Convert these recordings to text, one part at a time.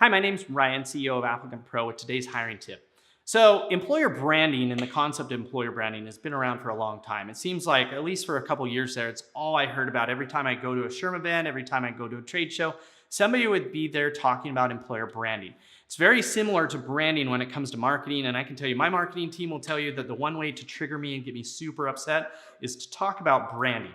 Hi, my name's Ryan, CEO of ApplicantPro, with today's hiring tip. So employer branding and the concept of employer branding has been around for a long time. It seems like, at least for a couple years there, it's all I heard about. Every time I go to a SHRM event, every time I go to a trade show, somebody would be there talking about employer branding. It's very similar to branding when it comes to marketing. And I can tell you, my marketing team will tell you that the one way to trigger me and get me super upset is to talk about branding.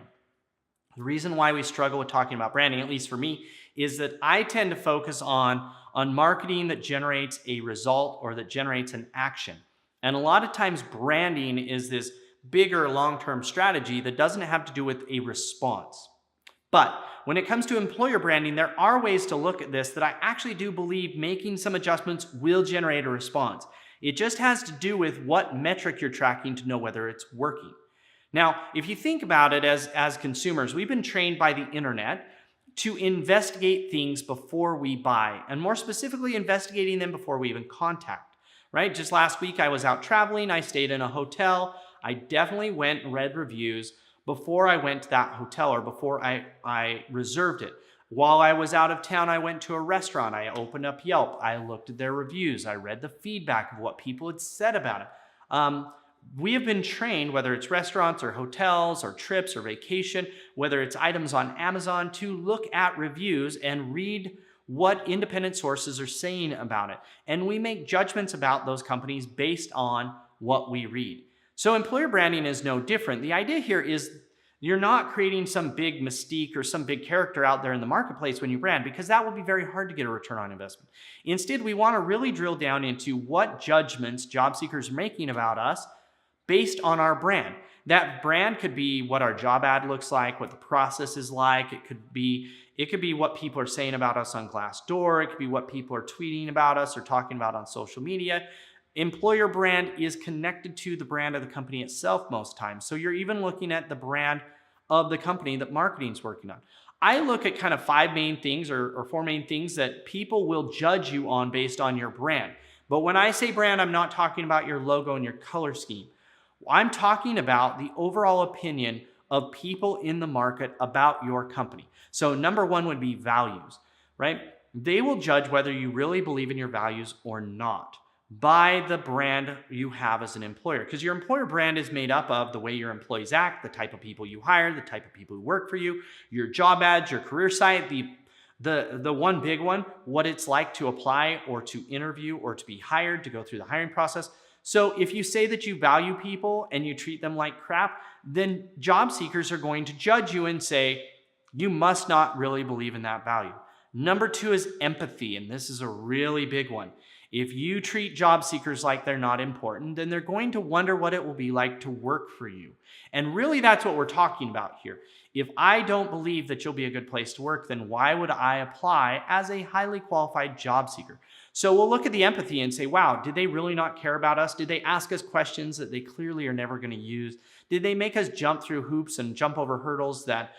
The reason why we struggle with talking about branding, at least for me, is that I tend to focus on marketing that generates a result or that generates an action. And a lot of times branding is this bigger long-term strategy that doesn't have to do with a response. But when it comes to employer branding, there are ways to look at this that I actually do believe making some adjustments will generate a response. It just has to do with what metric you're tracking to know whether it's working. Now, if you think about it as consumers, we've been trained by the internet to investigate things before we buy, and more specifically, investigating them before we even contact, right? Just last week, I was out traveling. I stayed in a hotel. I definitely went and read reviews before I went to that hotel or before I reserved it. While I was out of town, I went to a restaurant. I opened up Yelp. I looked at their reviews. I read the feedback of what people had said about it. We have been trained, whether it's restaurants or hotels or trips or vacation, whether it's items on Amazon, to look at reviews and read what independent sources are saying about it. And we make judgments about those companies based on what we read. So employer branding is no different. The idea here is you're not creating some big mystique or some big character out there in the marketplace when you brand, because that would be very hard to get a return on investment. Instead, we want to really drill down into what judgments job seekers are making about us based on our brand. That brand could be what our job ad looks like, what the process is like. It could be what people are saying about us on Glassdoor. It could be what people are tweeting about us or talking about on social media. Employer brand is connected to the brand of the company itself most times. So you're even looking at the brand of the company that marketing's working on. I look at kind of five main things or four main things that people will judge you on based on your brand. But when I say brand, I'm not talking about your logo and your color scheme. I'm talking about the overall opinion of people in the market about your company. So number one would be values, right? They will judge whether you really believe in your values or not by the brand you have as an employer. Because your employer brand is made up of the way your employees act, the type of people you hire, the type of people who work for you, your job ads, your career site, the one big one, what it's like to apply or to interview or to be hired, to go through the hiring process. So if you say that you value people and you treat them like crap, then job seekers are going to judge you and say, you must not really believe in that value. Number two is empathy, and this is a really big one. If you treat job seekers like they're not important, then they're going to wonder what it will be like to work for you. And really, that's what we're talking about here. If I don't believe that you'll be a good place to work, then why would I apply as a highly qualified job seeker? So we'll look at the empathy and say, wow, did they really not care about us? Did they ask us questions that they clearly are never going to use? Did they make us jump through hoops and jump over hurdles that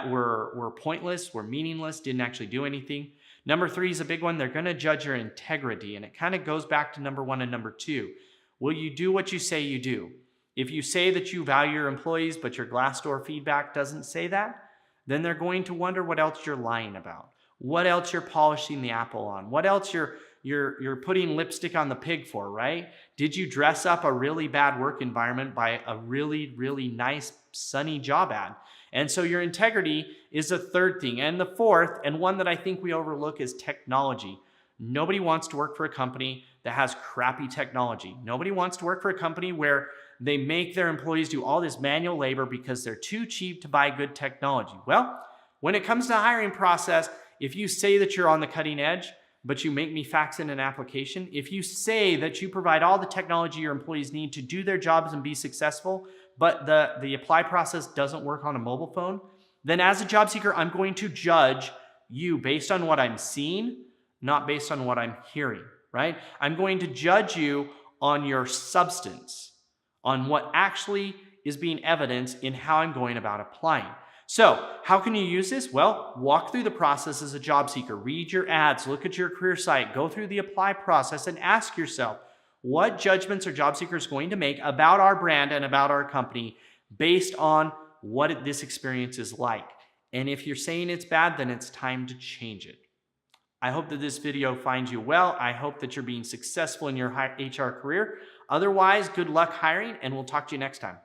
were pointless, were meaningless, didn't actually do anything? Number three is a big one. They're going to judge your integrity. And it kind of goes back to number one and number two. Will you do what you say you do? If you say that you value your employees, but your Glassdoor feedback doesn't say that, then they're going to wonder what else you're lying about, what else you're polishing the apple on, what else you're putting lipstick on the pig for, right? Did you dress up a really bad work environment by a really, really nice sunny job ad? And so your integrity is a third thing. And the fourth, and one that I think we overlook, is technology. Nobody wants to work for a company that has crappy technology. Nobody wants to work for a company where they make their employees do all this manual labor because they're too cheap to buy good technology. Well, when it comes to the hiring process, if you say that you're on the cutting edge, but you make me fax in an application, if you say that you provide all the technology your employees need to do their jobs and be successful, but the apply process doesn't work on a mobile phone, then as a job seeker, I'm going to judge you based on what I'm seeing, not based on what I'm hearing, right? I'm going to judge you on your substance, on what actually is being evidenced in how I'm going about applying. So how can you use this? Well, walk through the process as a job seeker, read your ads, look at your career site, go through the apply process and ask yourself, what judgments are job seekers going to make about our brand and about our company based on what this experience is like? And if you're saying it's bad, then it's time to change it. I hope that this video finds you well. I hope that you're being successful in your HR career. Otherwise, good luck hiring, and we'll talk to you next time.